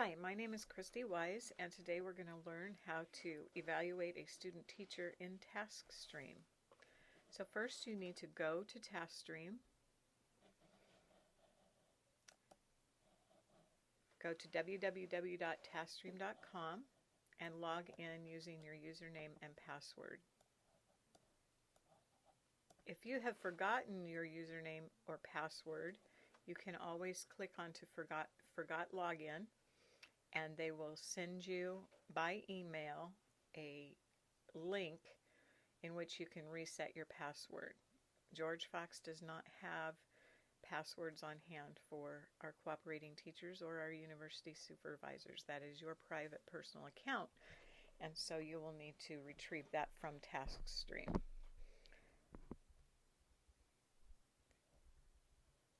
Hi, my name is Christy Wise, and today we're going to learn how to evaluate a student teacher in Taskstream. So first you need to go to Taskstream, go to www.taskstream.com and log in using your username and password. If you have forgotten your username or password, you can always click on to forgot login, and they will send you by email a link in which you can reset your password. George Fox does not have passwords on hand for our cooperating teachers or our university supervisors. That is your private personal account, and so you will need to retrieve that from Taskstream.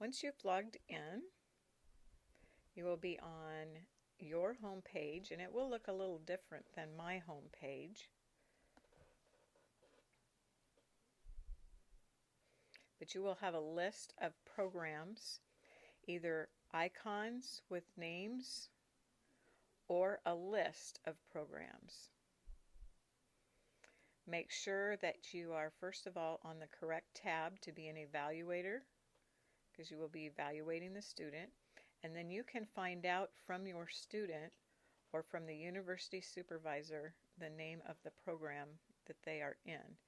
Once you've logged in, you will be on your home page, and it will look a little different than my home page. But you will have a list of programs, either icons with names or a list of programs. Make sure that you are, first of all, on the correct tab to be an evaluator, because you will be evaluating the student. And then you can find out from your student or from the university supervisor the name of the program that they are in.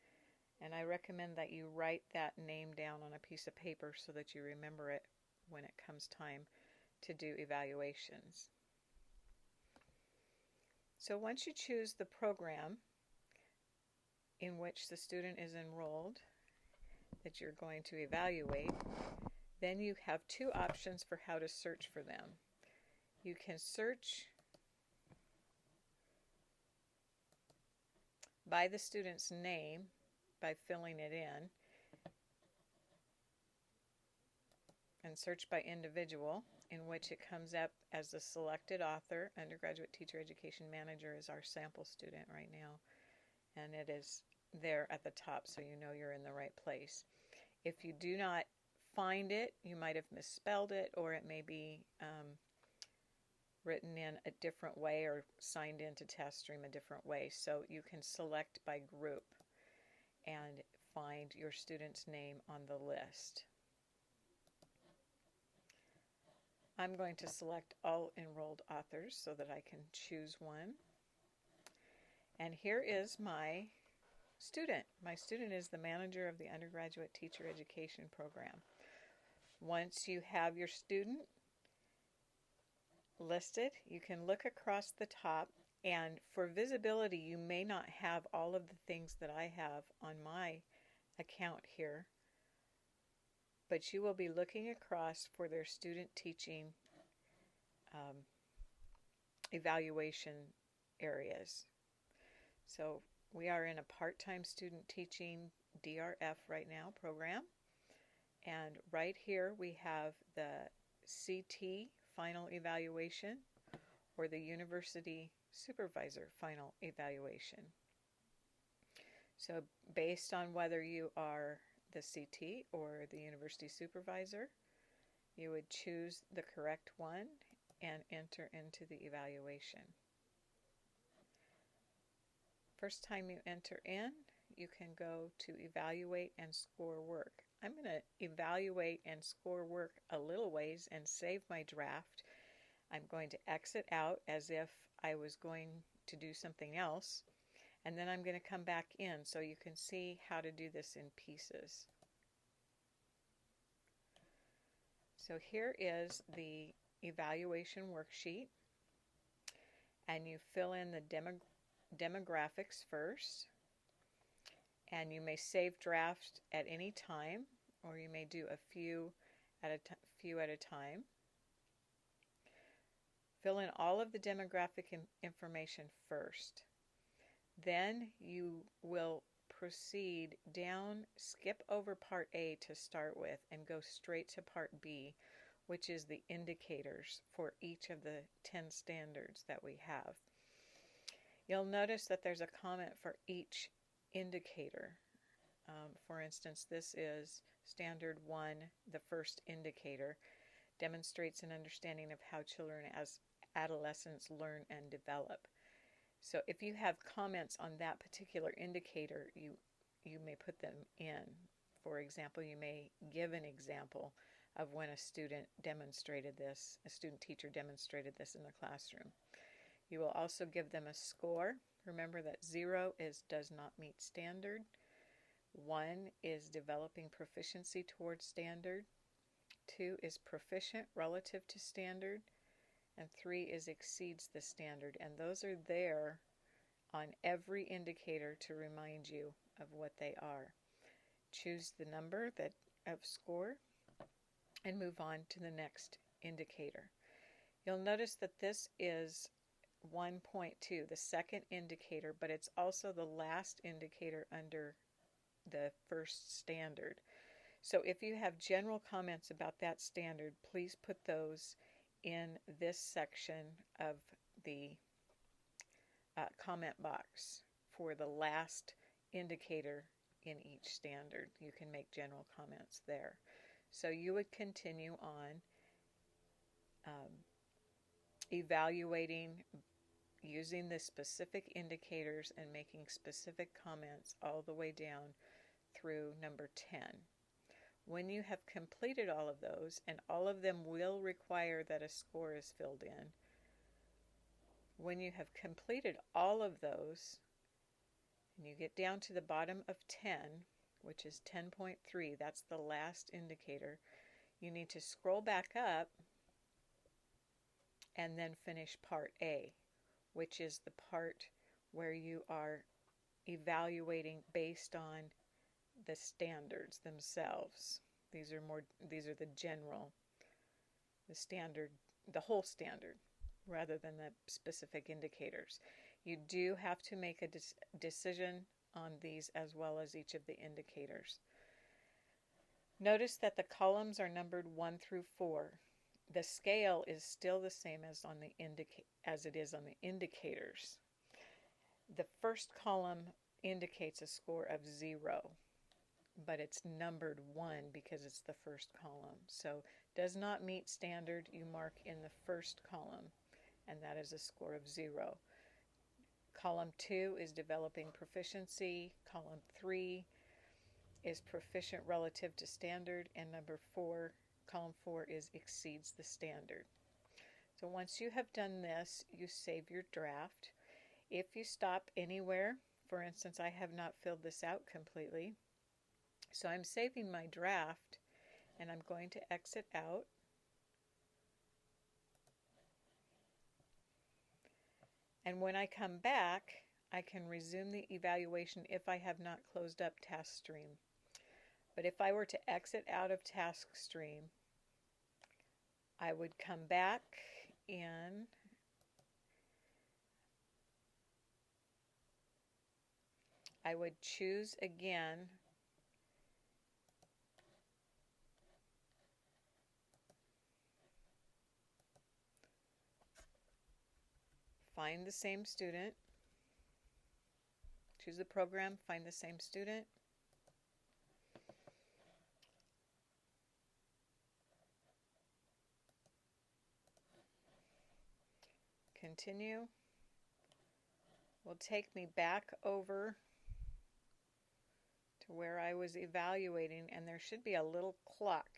And I recommend that you write that name down on a piece of paper so that you remember it when it comes time to do evaluations. So once you choose the program in which the student is enrolled that you're going to evaluate, then you have two options for how to search for them. You can search by the student's name by filling it in, and search by individual, in which it comes up as the selected author. Undergraduate Teacher Education Manager is our sample student right now, and it is there at the top, so you know you're in the right place. If you do not find it, you might have misspelled it, or it may be written in a different way or signed into Taskstream a different way. So you can select by group and find your student's name on the list. I'm going to select all enrolled authors so that I can choose one. And here is my student. My student is the manager of the Undergraduate Teacher Education Program. Once you have your student listed, you can look across the top, and for visibility you may not have all of the things that I have on my account here, but you will be looking across for their student teaching evaluation areas. So we are in a part-time student teaching DRF right now program. And right here we have the CT final evaluation or the university supervisor final evaluation. So based on whether you are the CT or the university supervisor, you would choose the correct one and enter into the evaluation. First time you enter in, you can go to evaluate and score work. I'm going to evaluate and score work a little ways and save my draft. I'm going to exit out as if I was going to do something else, and then I'm going to come back in so you can see how to do this in pieces. So here is the evaluation worksheet, and you fill in the demographics first. And you may save draft at any time, or you may do a few at a time. Fill in all of the demographic information first. Then you will proceed down, skip over Part A to start with, and go straight to Part B, which is the indicators for each of the 10 standards that we have. You'll notice that there's a comment for each indicator. For instance, this is Standard 1, the first indicator, demonstrates an understanding of how children adolescents learn and develop. So if you have comments on that particular indicator, you may put them in. For example, you may give an example of when a student demonstrated this, a student teacher demonstrated this in the classroom. You will also give them a score. Remember that 0 is does not meet standard. 1 is developing proficiency towards standard. 2 is proficient relative to standard. And 3 is exceeds the standard. And those are there on every indicator to remind you of what they are. Choose the number of score and move on to the next indicator. You'll notice that this is 1.2, the second indicator, but it's also the last indicator under the first standard. So if you have general comments about that standard, please put those in this section of the comment box for the last indicator in each standard. You can make general comments there. So you would continue on evaluating using the specific indicators and making specific comments all the way down through number 10. When you have completed all of those, and all of them will require that a score is filled in, when you have completed all of those, and you get down to the bottom of 10, which is 10.3, that's the last indicator, you need to scroll back up and then finish part A, which is the part where you are evaluating based on the standards themselves. These are the general, the standard, the whole standard, rather than the specific indicators. You do have to make a decision on these as well as each of the indicators. Notice that the columns are numbered 1 through 4. The scale is still the same as it is on the indicators. The first column indicates a score of 0, but it's numbered 1 because it's the first column. So does not meet standard, you mark in the first column, and that is a score of 0. Column 2 is developing proficiency. Column 3 is proficient relative to standard, and column 4 is exceeds the standard. So once you have done this, you save your draft. If you stop anywhere, for instance, I have not filled this out completely, so I'm saving my draft, and I'm going to exit out. And when I come back, I can resume the evaluation if I have not closed up Taskstream. But if I were to exit out of Taskstream, I would come back in. I would choose again find the same student, choose the program, find the same student, continue, will take me back over to where I was evaluating, and there should be a little clock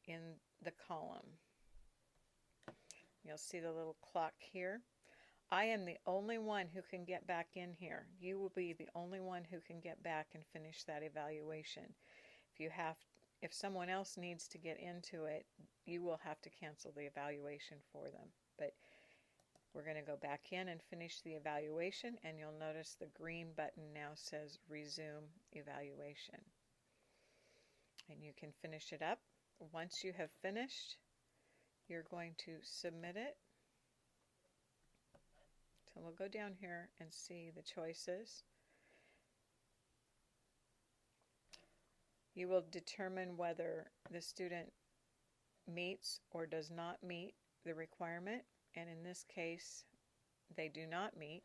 in the column. You'll see the little clock here. I am the only one who can get back in here. You will be the only one who can get back and finish that evaluation. If someone else needs to get into it, you will have to cancel the evaluation for them. But we're going to go back in and finish the evaluation, and you'll notice the green button now says Resume Evaluation. And you can finish it up. Once you have finished, you're going to submit it. So we'll go down here and see the choices. You will determine whether the student meets or does not meet the requirement, and in this case they do not meet.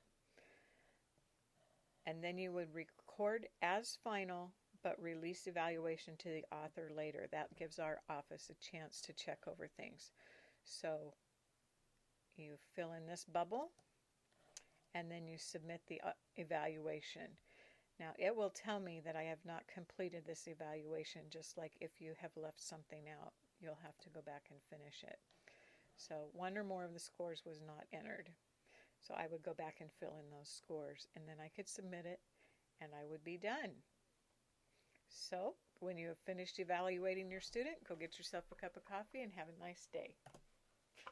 And then you would record as final but release evaluation to the author later. That gives our office a chance to check over things. So you fill in this bubble, and then you submit the evaluation. Now, it will tell me that I have not completed this evaluation, just like if you have left something out, you'll have to go back and finish it. So one or more of the scores was not entered. So I would go back and fill in those scores, and then I could submit it, and I would be done. So when you have finished evaluating your student, go get yourself a cup of coffee and have a nice day.